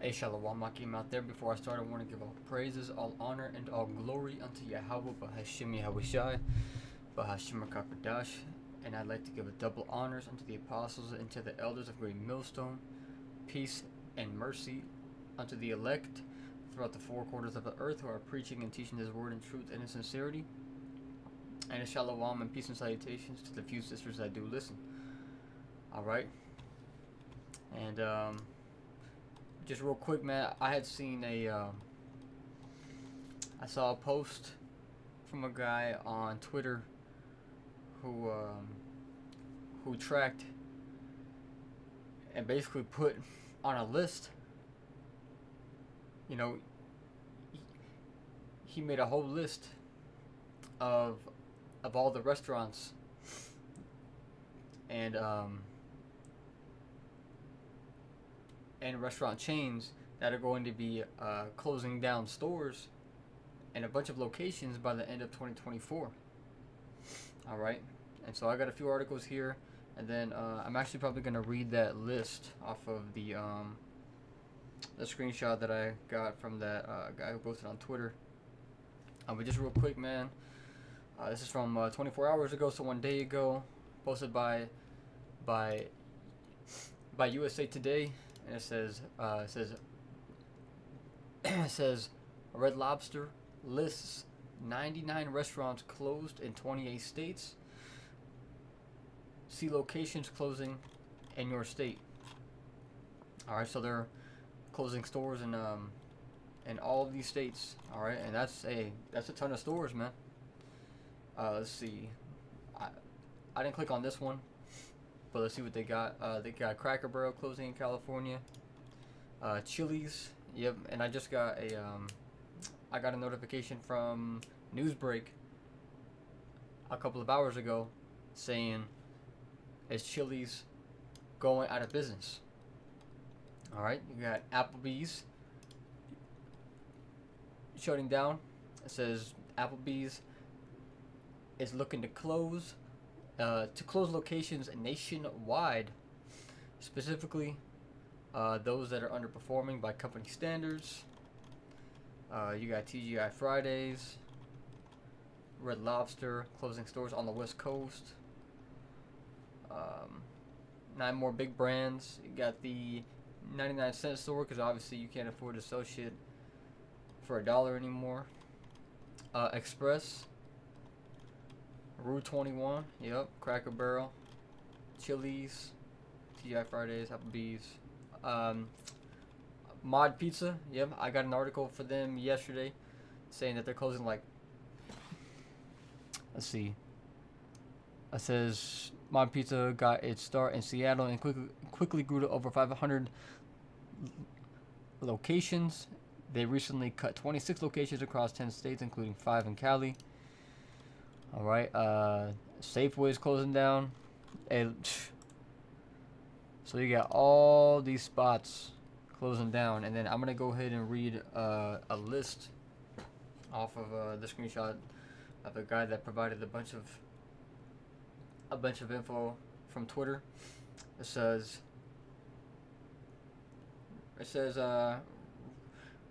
Hey Shalom, I came out there. Before I start, I want to give all praises, all honor, and all glory unto Yahweh, Bahashim Yahushai, Bahashim Kakadash. And I'd like to give a double honors unto the apostles and to the elders of Great Millstone, peace and mercy unto the elect throughout the four quarters of the earth who are preaching and teaching His word in truth and in sincerity. And a Shalom and peace and salutations to the few sisters that do listen. Alright? And, just real quick, man, I had seen I saw a post from a guy on Twitter who tracked and basically put on a list, you know, he made a whole list of all the restaurants and restaurant chains that are going to be closing down stores and a bunch of locations by the end of 2024. All right, and so I got a few articles here, and then I'm actually probably going to read that list off of the screenshot that I got from that guy who posted on Twitter. But just real quick, man, this is from 24 hours ago, so 1 day ago, posted by USA Today. And it says Red Lobster lists 99 restaurants closed in 28 states. See locations closing in your state. All right, so they're closing stores in all of these states. All right, and that's a ton of stores, man. Let's see. I didn't click on this one. But let's see what they got. They got Cracker Barrel closing in California. Chili's, yep. And I just got I got a notification from Newsbreak a couple of hours ago saying is Chili's going out of business. All right, you got Applebee's shutting down. It says Applebee's is looking to close locations nationwide, specifically those that are underperforming by company standards. You got TGI Fridays, Red Lobster closing stores on the West Coast. 9 more big brands. You got the 99-cent store, because obviously you can't afford to sell shit for $1 anymore. Express, Route 21, yep, Cracker Barrel, Chili's, TGI Fridays, Applebee's, Mod Pizza, yep, I got an article for them yesterday saying that they're closing let's see, it says Mod Pizza got its start in Seattle and quickly grew to over 500 locations. They recently cut 26 locations across 10 states, including 5 in Cali. All right, Safeway's closing down. So you got all these spots closing down, and then I'm gonna go ahead and read a list off of the screenshot of the guy that provided a bunch of info from Twitter. It says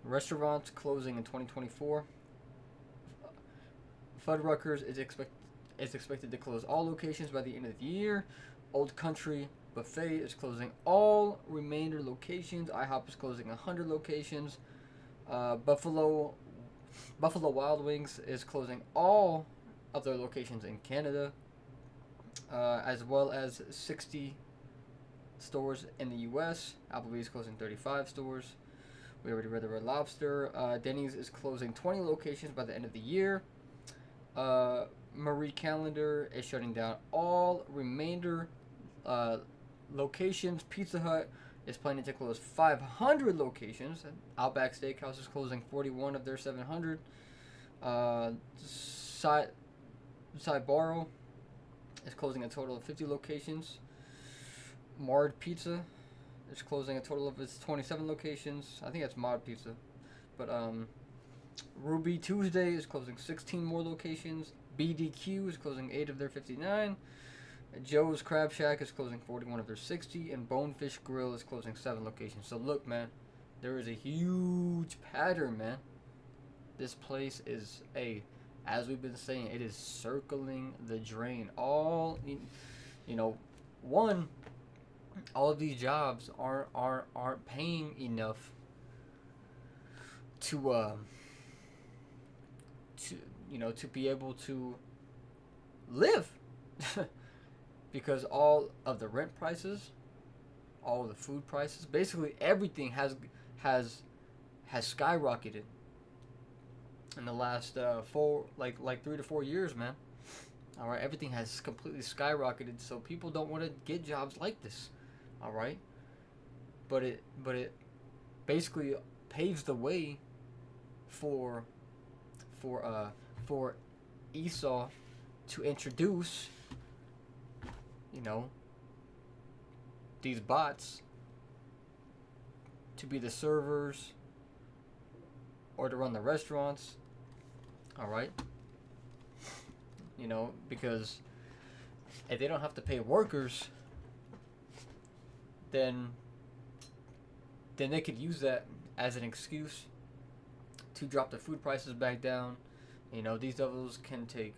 restaurants closing in 2024. Fuddruckers is expected to close all locations by the end of the year. Old Country Buffet is closing all remainder locations. IHOP is closing 100 locations. Buffalo Wild Wings is closing all of their locations in Canada, as well as 60 stores in the U.S. Applebee's closing 35 stores. We already read the Red Lobster. Denny's is closing 20 locations by the end of the year. Marie Calendar is shutting down all remainder locations. Pizza Hut is planning to close 500 locations. Outback Steakhouse is closing 41 of their 700. Sybaro is closing a total of 50 locations. Mard Pizza is closing a total of its 27 locations. I think that's Mod Pizza. But Ruby Tuesday is closing 16 more locations. BDQ is closing 8 of their 59. Joe's Crab Shack is closing 41 of their 60. And Bonefish Grill is closing 7 locations. So look, man, There is a huge pattern, man. This place is as we've been saying, it is circling the drain. You know, one, all of these jobs aren't paying enough to to be able to live, because all of the rent prices, all of the food prices, basically everything has skyrocketed in the last 3 to 4 years, man. All right, everything has completely skyrocketed, so people don't want to get jobs like this. All right, but it basically paves the way for Esau to introduce, these bots to be the servers or to run the restaurants. All right, because if they don't have to pay workers, then they could use that as an excuse to drop the food prices back down. These devils can take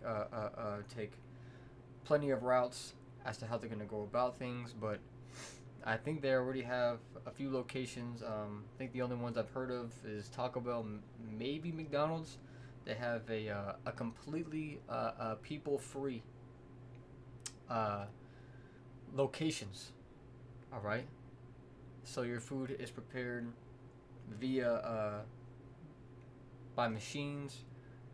plenty of routes as to how they're gonna go about things, but I think they already have a few locations. I think the only ones I've heard of is Taco Bell, maybe McDonald's. They have a completely people-free locations. All right, so your food is prepared via by machines.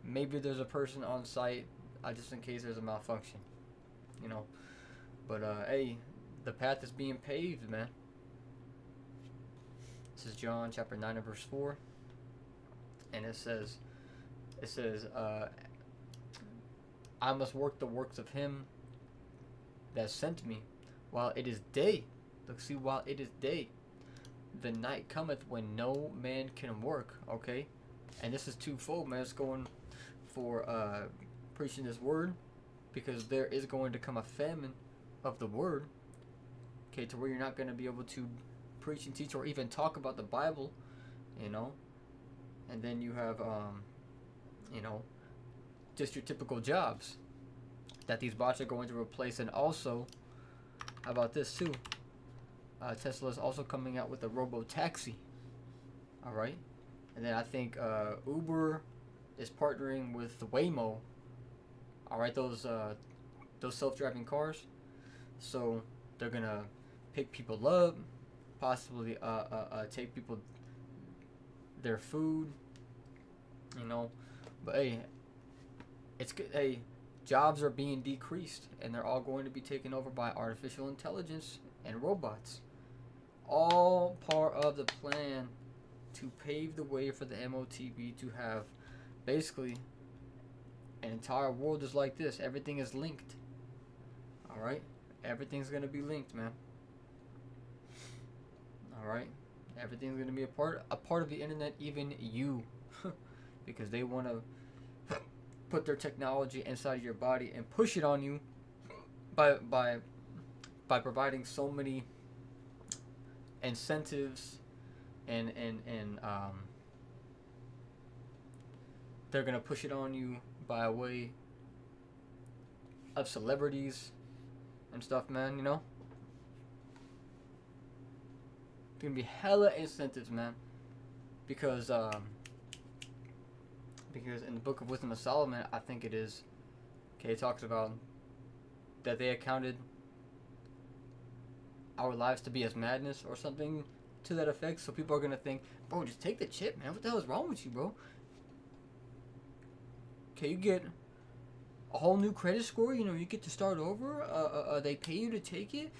Maybe there's a person on site, just in case there's a malfunction. But hey, the path is being paved, man. This is John chapter 9 and verse 4, and it says, I must work the works of him that sent me while it is day. Look, see, while it is day, the night cometh when no man can work. Okay, and this is twofold, man. It's going for preaching this word, because there is going to come a famine of the word. Okay, to where you're not going to be able to preach and teach or even talk about the Bible, and then you have just your typical jobs that these bots are going to replace. And also, how about this too? Tesla is also coming out with a robo taxi. All right, and then I think Uber is partnering with Waymo. All right, those self-driving cars. So they're gonna pick people up, possibly take people their food. But hey, it's good. Hey, jobs are being decreased, and they're all going to be taken over by artificial intelligence and robots. All part of the plan to pave the way for the MOTB to have basically an entire world is like this. Everything is linked. All right, everything's gonna be linked, man. All right, everything's gonna be a part of the internet, even you, because they want to put their technology inside of your body and push it on you by providing so many incentives and they're gonna push it on you by way of celebrities and stuff, man. There's gonna be hella incentives, man, because in the Book of Wisdom of Solomon, I think it is, it talks about that they accounted our lives to be as madness or something to that effect. So people are gonna think, bro, just take the chip, man. What the hell is wrong with you, bro? Okay, you get a whole new credit score. You get to start over. They pay you to take it.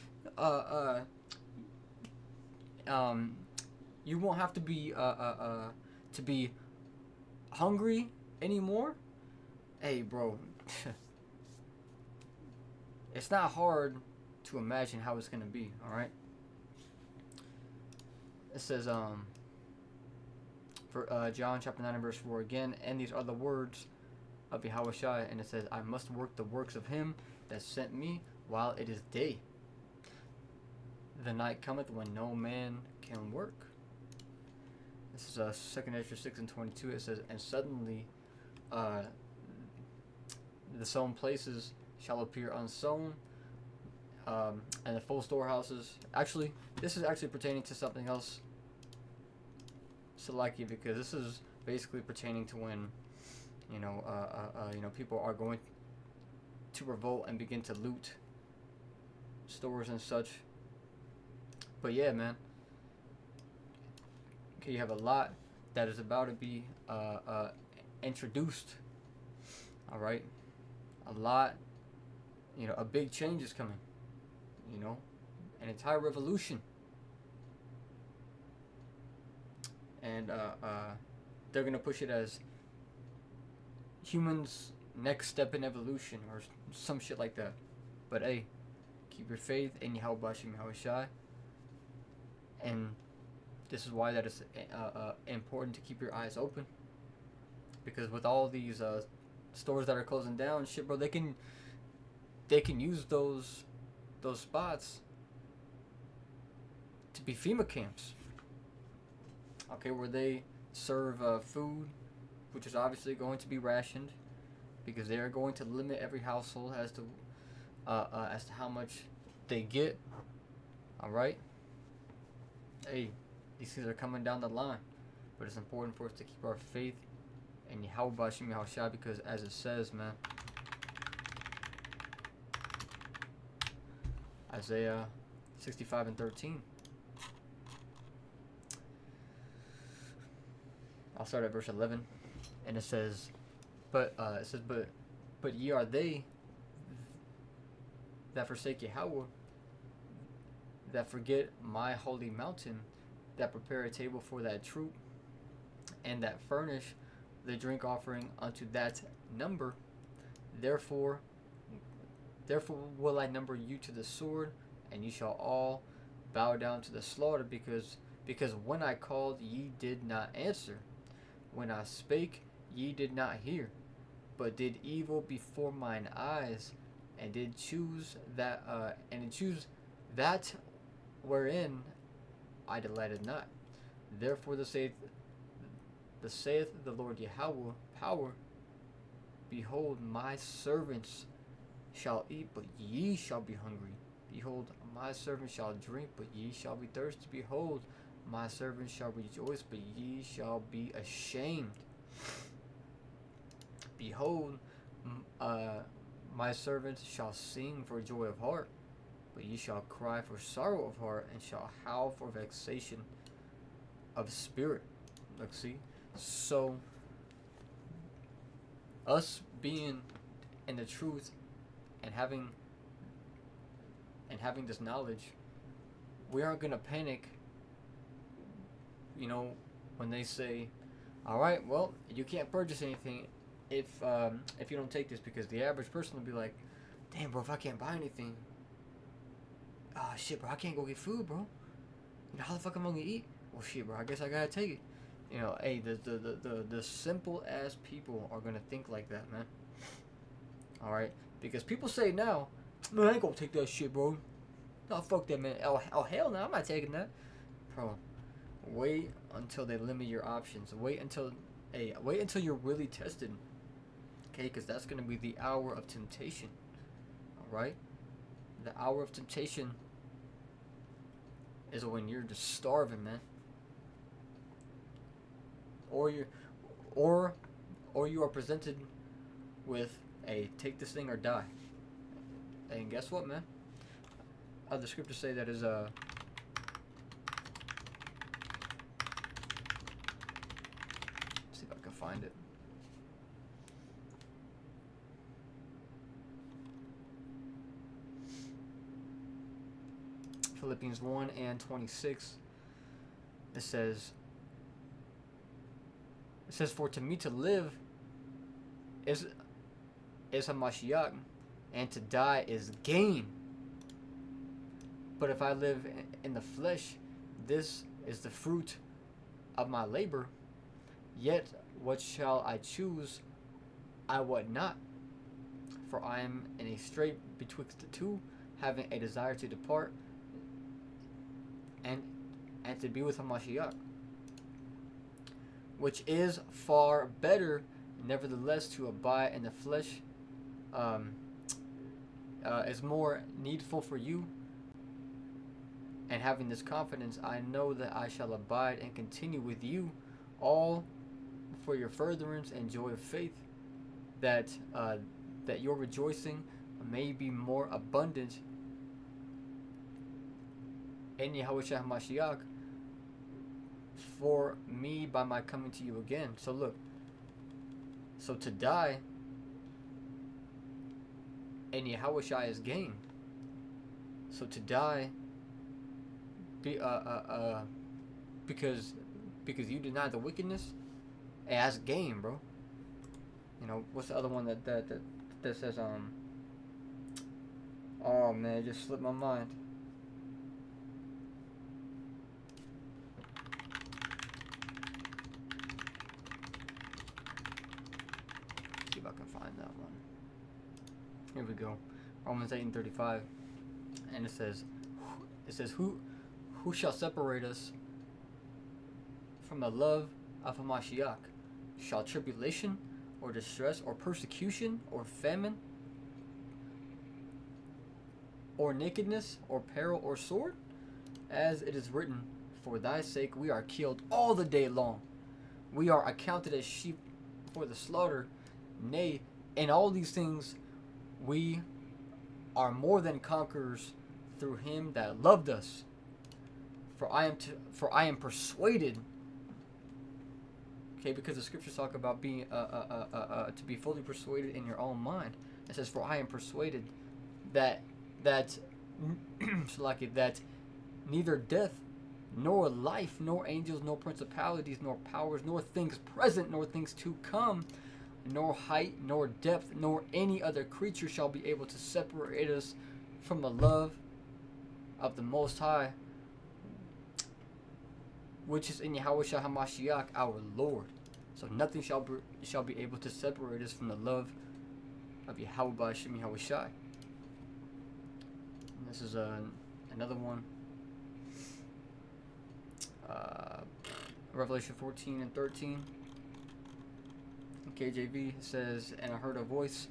You won't have to be hungry anymore. Hey, bro, it's not hard to imagine how it's gonna be. All right. It says for John chapter 9 and verse 4 again, and these are the words of Yahushua, and it says, I must work the works of him that sent me while it is day. The night cometh when no man can work. This is 2nd Ezra 6:22. It says, and suddenly uh, the sown places shall appear unsown, and the full storehouses. Actually, this is actually pertaining to something else, Salaki, because this is basically pertaining to when, people are going to revolt and begin to loot stores and such. But yeah, man. Okay, you have a lot that is about to be introduced. All right, a lot. A big change is coming. An entire revolution. And they're gonna push it as humans' next step in evolution or some shit like that. But hey, keep your faith in Yahweh Bashim Yahushai. And this is why that is important to keep your eyes open. Because with all these stores that are closing down, shit, bro, they can use those spots to be FEMA camps. Okay, where they serve food, which is obviously going to be rationed, because they are going to limit every household as to how much they get. All right. Hey, these things are coming down the line, but it's important for us to keep our faith in Yahweh Bashim Yahushua, because as it says, man, Isaiah 65:13. I'll start at verse 11, and it says, but ye are they that forsake Yahweh, that forget my holy mountain, that prepare a table for that troop, and that furnish the drink offering unto that number. Therefore will I number you to the sword, and ye shall all bow down to the slaughter, because when I called, ye did not answer. When I spake, ye did not hear, but did evil before mine eyes, and did choose that wherein I delighted not. Therefore saith the Lord Yahweh, power, behold, my servants shall eat, but ye shall be hungry. Behold, my servants shall drink, but ye shall be thirsty. Behold, my servants shall rejoice, but ye shall be ashamed. Behold, my servants shall sing for joy of heart, but ye shall cry for sorrow of heart, and shall howl for vexation of spirit. Look, see? So, us being in the truth and having this knowledge, we aren't gonna panic. When they say, "All right, well, you can't purchase anything if you don't take this," because the average person will be like, "Damn, bro, if I can't buy anything, shit, bro, I can't go get food, bro. How the fuck am I gonna eat? Well, shit, bro, I guess I gotta take it." Hey, the simple ass people are gonna think like that, man. All right, because people say now, "Man, I ain't gonna take that shit, bro. No, fuck that, man. Oh hell no, I'm not taking that, bro." Wait until they limit your options. Wait until you're really tested. Okay, because that's gonna be the hour of temptation. All right, the hour of temptation is when you're just starving, man. Or you are presented with a take this thing or die. And guess what, man? The scriptures say that is see if I can find it. Philippians 1:26. It says, "For to me to live is a Mashiach, and to die is gain. But if I live in the flesh, this is the fruit of my labor. Yet what shall I choose? I wot not. For I am in a strait betwixt the two, having a desire to depart and to be with Hamashiach." which is far better. Nevertheless, to abide in the flesh is more needful for you. And having this confidence, I know that I shall abide and continue with you all for your furtherance and joy of faith, that your rejoicing may be more abundant in Yahushua HaMashiach for me by my coming to you again. So look, so to die in Yahushua is gain. So to die because you deny the wickedness, hey, that's gain, bro. You know, what's the other one that says oh man, it just slipped my mind. See if I can find that one. Here we go. Romans 8:35. And it says who shall separate us from the love of Hamashiach? Shall tribulation, or distress, or persecution, or famine, or nakedness, or peril, or sword? As it is written, for thy sake we are killed all the day long. We are accounted as sheep for the slaughter. Nay, in all these things we are more than conquerors through him that loved us. For I am persuaded. Okay, because the scriptures talk about being to be fully persuaded in your own mind. It says, "For I am persuaded that neither death, nor life, nor angels, nor principalities, nor powers, nor things present, nor things to come, nor height, nor depth, nor any other creature shall be able to separate us from the love of the Most High, which is in Yahushua HaMashiach our Lord." So nothing shall be able to separate us from the love of Yahweh B'Hashem Yahushai. And this is another one. Revelation 14:13. KJV says, "And I heard a voice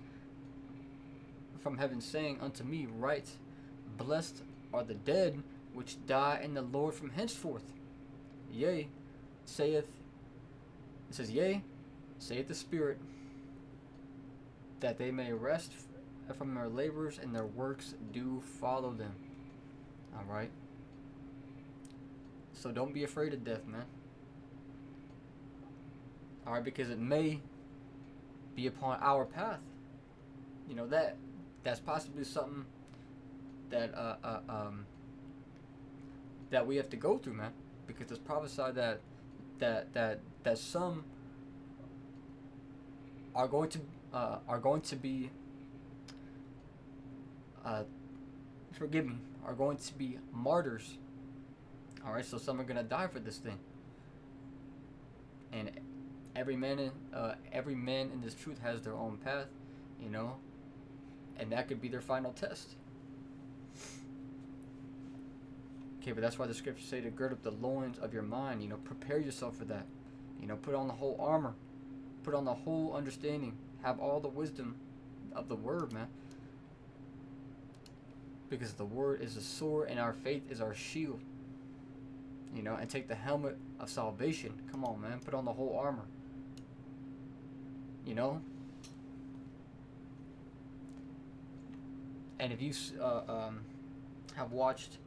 from heaven saying unto me, Write, blessed are the dead which die in the Lord from henceforth. Yea, saith the Spirit, that they may rest from their labors, and their works do follow them." Alright? So don't be afraid of death, man. Alright, because it may be upon our path. You know, that's possibly something that that we have to go through, man. Because it's prophesied that some are going to be are going to be martyrs. All right, so some are gonna die for this thing, and every man in this truth has their own path, you know, and that could be their final test. Okay, but that's why the scriptures say to gird up the loins of your mind. You know, prepare yourself for that. You know, put on the whole armor. Put on the whole understanding. Have all the wisdom of the word, man. Because the word is a sword and our faith is our shield. You know, and take the helmet of salvation. Come on, man. Put on the whole armor. You know? And if you have watched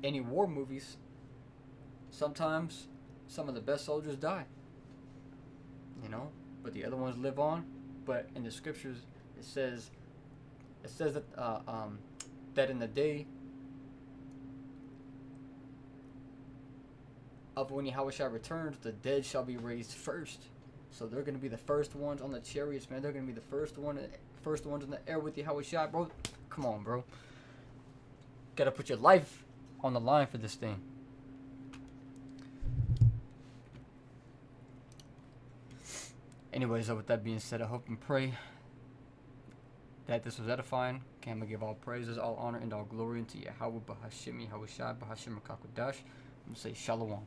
any war movies, sometimes some of the best soldiers die, you know, but the other ones live on. But in the scriptures it says that that in the day of when Yahushua returns, the dead shall be raised first. So they're going to be the first ones on the chariots, man. They're going to be the first ones in the air with Yahushua, bro. Come on, bro. Gotta put your life on the line for this thing. Anyways, with that being said, I hope and pray that this was edifying. Okay, I'm gonna give all praises, all honor, and all glory unto Yahweh B'Hashem Yahushua B'Hashem Rakakodash. I'm gonna say Shalom.